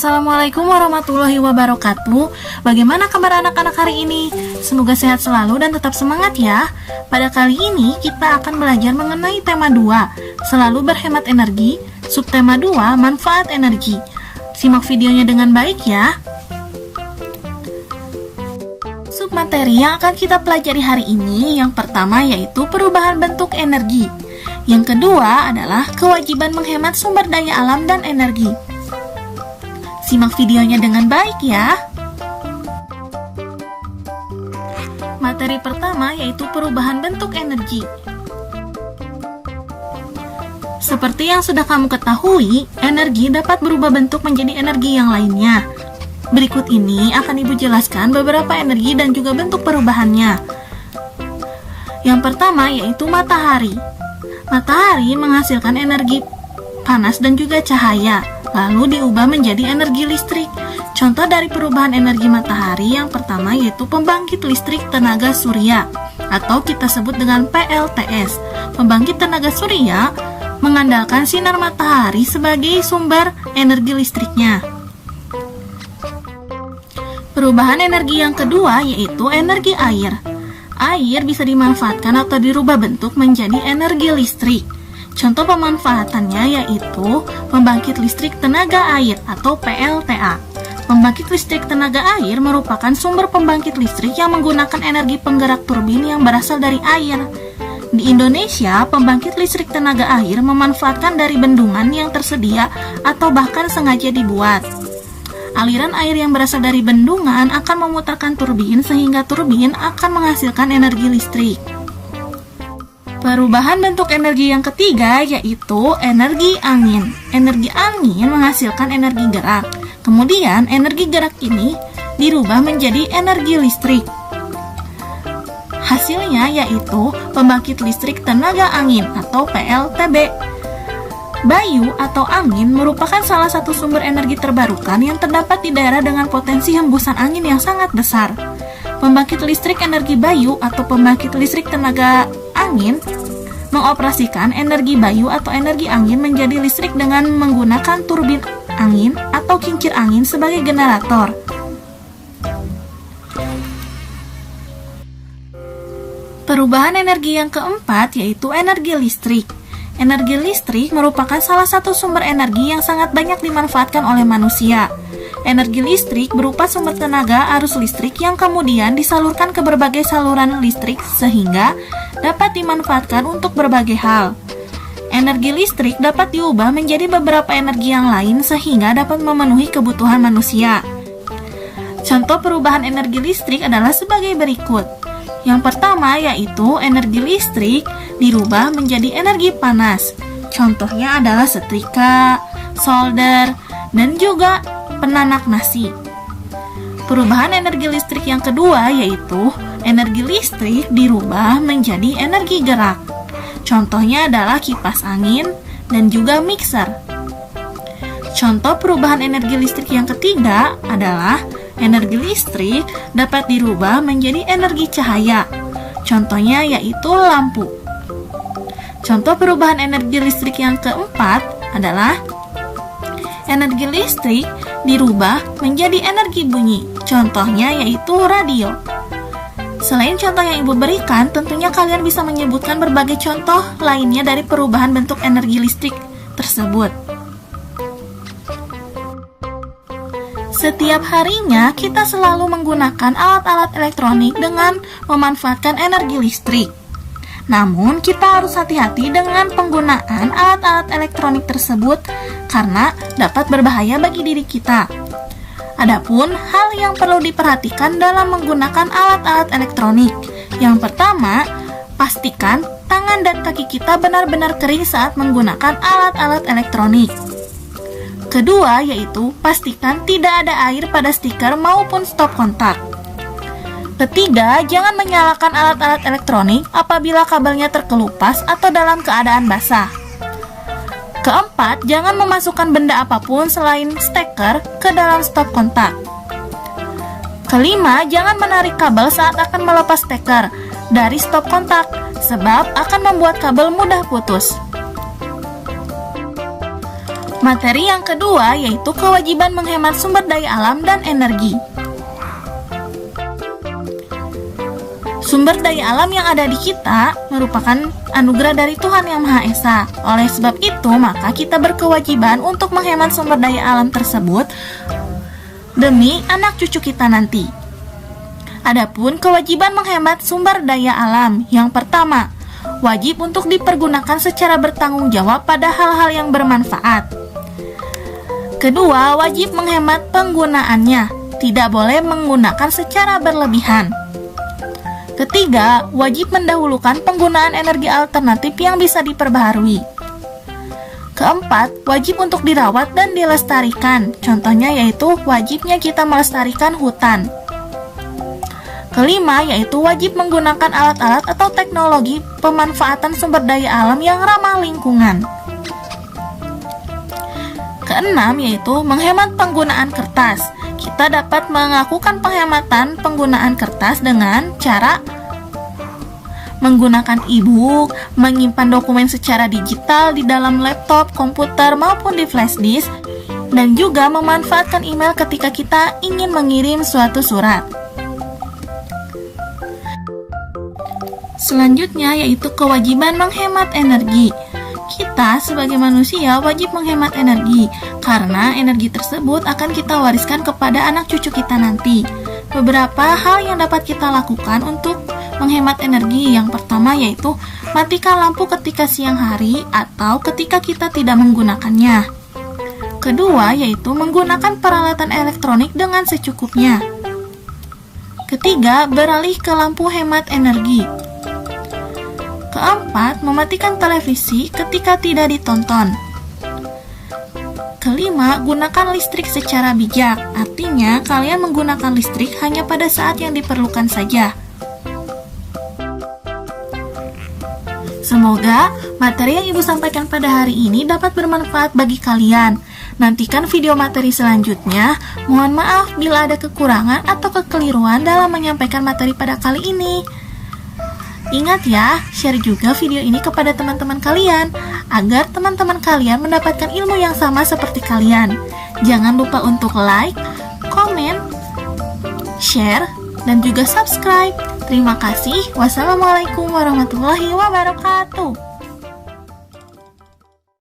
Assalamualaikum warahmatullahi wabarakatuh. Bagaimana kabar anak-anak hari ini? Semoga sehat selalu dan tetap semangat ya. Pada kali ini kita akan belajar mengenai tema 2, selalu berhemat energi, subtema 2, manfaat energi. Simak videonya dengan baik ya. Submateri yang akan kita pelajari hari ini, yang pertama yaitu perubahan bentuk energi. Yang kedua adalah kewajiban menghemat sumber daya alam dan energi. Simak videonya dengan baik ya. Materi pertama yaitu perubahan bentuk energi. Seperti yang sudah kamu ketahui, energi dapat berubah bentuk menjadi energi yang lainnya. Berikut ini akan Ibu jelaskan beberapa energi dan juga bentuk perubahannya. Yang pertama yaitu matahari. Matahari menghasilkan energi panas dan juga cahaya, lalu diubah menjadi energi listrik. Contoh dari perubahan energi matahari yang pertama yaitu pembangkit listrik tenaga surya, atau kita sebut dengan PLTS. Pembangkit tenaga surya mengandalkan sinar matahari sebagai sumber energi listriknya. Perubahan energi yang kedua yaitu energi air. Air bisa dimanfaatkan atau dirubah bentuk menjadi energi listrik. Contoh pemanfaatannya yaitu pembangkit listrik tenaga air atau PLTA. Pembangkit listrik tenaga air merupakan sumber pembangkit listrik yang menggunakan energi penggerak turbin yang berasal dari air. Di Indonesia, pembangkit listrik tenaga air memanfaatkan dari bendungan yang tersedia atau bahkan sengaja dibuat. Aliran air yang berasal dari bendungan akan memutarkan turbin sehingga turbin akan menghasilkan energi listrik. Perubahan bentuk energi yang ketiga yaitu energi angin. Energi angin menghasilkan energi gerak. Kemudian energi gerak ini dirubah menjadi energi listrik. Hasilnya yaitu pembangkit listrik tenaga angin atau PLTB. Bayu atau angin merupakan salah satu sumber energi terbarukan yang terdapat di daerah dengan potensi hembusan angin yang sangat besar. Pembangkit listrik energi bayu atau pembangkit listrik tenaga angin mengoperasikan energi bayu atau energi angin menjadi listrik dengan menggunakan turbin angin atau kincir angin sebagai generator. Perubahan energi yang keempat yaitu energi listrik. Energi listrik merupakan salah satu sumber energi yang sangat banyak dimanfaatkan oleh manusia. Energi listrik berupa sumber tenaga arus listrik yang kemudian disalurkan ke berbagai saluran listrik sehingga dapat dimanfaatkan untuk berbagai hal. Energi listrik dapat diubah menjadi beberapa energi yang lain sehingga dapat memenuhi kebutuhan manusia. Contoh perubahan energi listrik adalah sebagai berikut. Yang pertama yaitu energi listrik dirubah menjadi energi panas. Contohnya adalah setrika, solder, dan juga penanak nasi. Perubahan energi listrik yang kedua yaitu energi listrik dirubah menjadi energi gerak. Contohnya adalah kipas angin dan juga mixer. Contoh perubahan energi listrik yang ketiga adalah energi listrik dapat dirubah menjadi energi cahaya. Contohnya yaitu lampu. Contoh perubahan energi listrik yang keempat adalah energi listrik dirubah menjadi energi bunyi. Contohnya yaitu radio. Selain contoh yang Ibu berikan, tentunya kalian bisa menyebutkan berbagai contoh lainnya dari perubahan bentuk energi listrik tersebut. Setiap harinya kita selalu menggunakan alat-alat elektronik dengan memanfaatkan energi listrik. Namun kita harus hati-hati dengan penggunaan alat-alat elektronik tersebut karena dapat berbahaya bagi diri kita. Adapun hal yang perlu diperhatikan dalam menggunakan alat-alat elektronik. Yang pertama, pastikan tangan dan kaki kita benar-benar kering saat menggunakan alat-alat elektronik. Kedua yaitu pastikan tidak ada air pada stiker maupun stop kontak. Ketiga, jangan menyalakan alat-alat elektronik apabila kabelnya terkelupas atau dalam keadaan basah. Keempat, jangan memasukkan benda apapun selain steker ke dalam stop kontak. Kelima, jangan menarik kabel saat akan melepas steker dari stop kontak, sebab akan membuat kabel mudah putus. Materi yang kedua yaitu kewajiban menghemat sumber daya alam dan energi. Sumber daya alam yang ada di kita merupakan anugerah dari Tuhan Yang Maha Esa. Oleh sebab itu, maka kita berkewajiban untuk menghemat sumber daya alam tersebut demi anak cucu kita nanti. Adapun kewajiban menghemat sumber daya alam, yang pertama, wajib untuk dipergunakan secara bertanggung jawab pada hal-hal yang bermanfaat. Kedua, wajib menghemat penggunaannya, tidak boleh menggunakan secara berlebihan. Ketiga, wajib mendahulukan penggunaan energi alternatif yang bisa diperbaharui. Keempat, wajib untuk dirawat dan dilestarikan. Contohnya yaitu wajibnya kita melestarikan hutan. Kelima, yaitu wajib menggunakan alat-alat atau teknologi pemanfaatan sumber daya alam yang ramah lingkungan. Keenam, yaitu menghemat penggunaan kertas. Kita dapat melakukan penghematan penggunaan kertas dengan cara menggunakan e-book, menyimpan dokumen secara digital di dalam laptop, komputer, maupun di flash disk, dan juga memanfaatkan email ketika kita ingin mengirim suatu surat. Selanjutnya yaitu kewajiban menghemat energi. Kita sebagai manusia wajib menghemat energi, karena energi tersebut akan kita wariskan kepada anak cucu kita nanti. Beberapa hal yang dapat kita lakukan untuk menghemat energi, yang pertama yaitu matikan lampu ketika siang hari atau ketika kita tidak menggunakannya. Kedua yaitu menggunakan peralatan elektronik dengan secukupnya. Ketiga, beralih ke lampu hemat energi. Keempat, mematikan televisi ketika tidak ditonton. Kelima, gunakan listrik secara bijak. Artinya, kalian menggunakan listrik hanya pada saat yang diperlukan saja. Semoga materi yang Ibu sampaikan pada hari ini dapat bermanfaat bagi kalian. Nantikan video materi selanjutnya. Mohon maaf bila ada kekurangan atau kekeliruan dalam menyampaikan materi pada kali ini. Ingat ya, share juga video ini kepada teman-teman kalian, agar teman-teman kalian mendapatkan ilmu yang sama seperti kalian. Jangan lupa untuk like, komen, share, dan juga subscribe. Terima kasih. Wassalamualaikum warahmatullahi wabarakatuh.